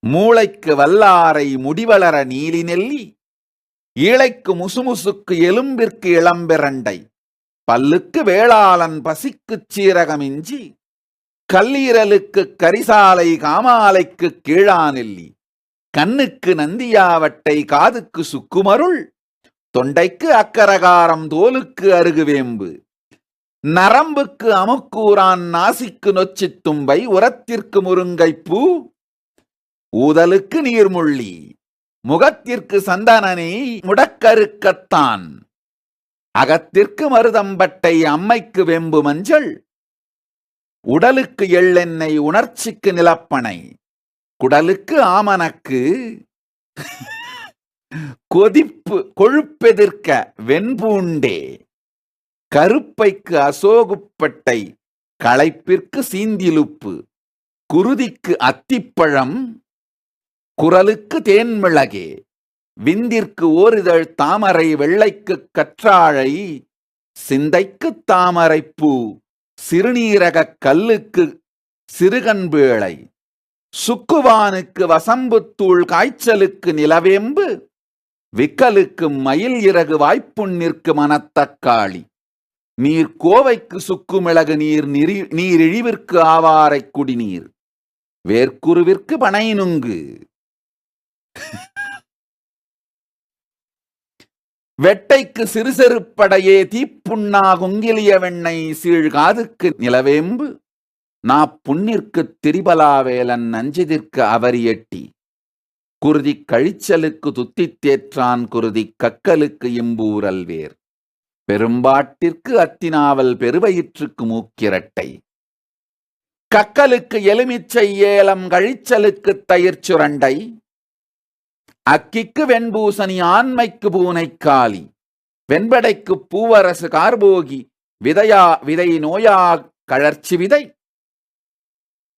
மூளைக்கு வல்லாரை முடிவளர நீலி நெல்லி, ஈழைக்கு முசுமுசுக்கு எலும்பிற்கு இளம்பிரண்டை, பல்லுக்கு வேளாளன் பசிக்குச் சீரகமிஞ்சி, கல்லீரலுக்கு கரிசாலை காமாலைக்கு கீழாநெல்லி, கண்ணுக்கு நந்தியாவட்டை காதுக்கு சுக்குமருள், தொண்டைக்கு அக்கரகாரம் தோலுக்கு அருகுவேம்பு, நரம்புக்கு அமுக்கூரான் நாசிக்கு நொச்சித் தும்பை, உரத்திற்கு முருங்கைப்பூ, ஊதலுக்கு நீர்முள்ளி, முகத்திற்கு சந்தனனை முடக்கருக்கத்தான், அகத்திற்கு மருதம்பட்டை அம்மைக்கு வெம்பு மஞ்சள், உடலுக்கு எள்ளெண்ணெய் உணர்ச்சிக்கு நிலப்பனை, குடலுக்கு ஆமணக்கு, கொதிப்பு கொழுப்பெதிர்க்க வெண்பூண்டே, கருப்பைக்கு அசோகுப்பட்டை, களைப்பிற்கு சீந்திலுப்பு, குருதிக்கு அத்திப்பழம், குரலுக்கு தேன்மிளகே, விந்திற்கு ஓரிதழ் தாமரை, வெள்ளைக்கு கற்றாழை, சிந்தைக்கு தாமரைப்பூ, சிறுநீரகக் கல்லுக்கு சிறுகன்பேளை, சுக்குவானுக்கு வசம்புத்தூள், காய்ச்சலுக்கு நிலவேம்பு, விக்கலுக்கு மயில் இறகு, வாய்ப்புண்ணிற்கு மணத்தக்காளி, நீர் கோவைக்கு சுக்குமிளகு, நீரிழிவிற்கு ஆவாரை குடிநீர், வேர்க்குருவிற்கு பனை நுங்கு, வெட்டைக்கு சிறுசெருப்படையே, தீப்புண்ணா குங்கிலிய வெண்ணெய், சீழ்காதுக்கு நிலவேம்பு, புண்ணிற்கு திரிபலாவேலன், நஞ்சிதிற்கு அவரியட்டி, குருதி கழிச்சலுக்கு துத்தித்தேற்றான், குருதி கக்கலுக்கு இம்பூரல் வேர், பெரும்பாட்டிற்கு அத்தினாவல், பெருவயிற்றுக்கு மூக்கிரட்டை, கக்கலுக்கு எலுமிச்சை ஏலம், கழிச்சலுக்கு தயிர் சுரண்டை, அக்கிக்கு வெண்பூசணி, ஆண்மைக்கு பூனைக்காலி, வெண்படைக்கு பூவரசு கார்போகி, விதை நோயா கழற்சி விதை,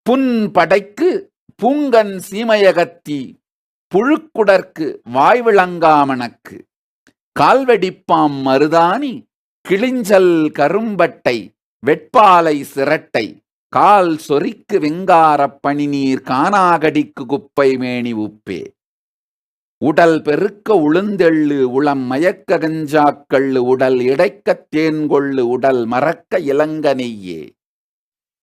புன்படைக்கு பூங்கன் சீமையகத்தி, புழுக்குடற்கு வாய்விளங்காமணக்கு, கால்வெடிப்பாம் மருதாணி, கிளிஞ்சல் கரும்பட்டை, வெட்பாலை சிரட்டை, கால் சொறிக்கு வெங்காரப் பனிநீர், கானாகடிக்கு குப்பை மேனி உப்பே, உடல் பெருக்க உளுந்தெள்ளு, உளம் மயக்க கஞ்சாக்கள்ளு, உடல் இடைக்க தேன்கொள்ளு, உடல் மறக்க இளங்க நெய்யே.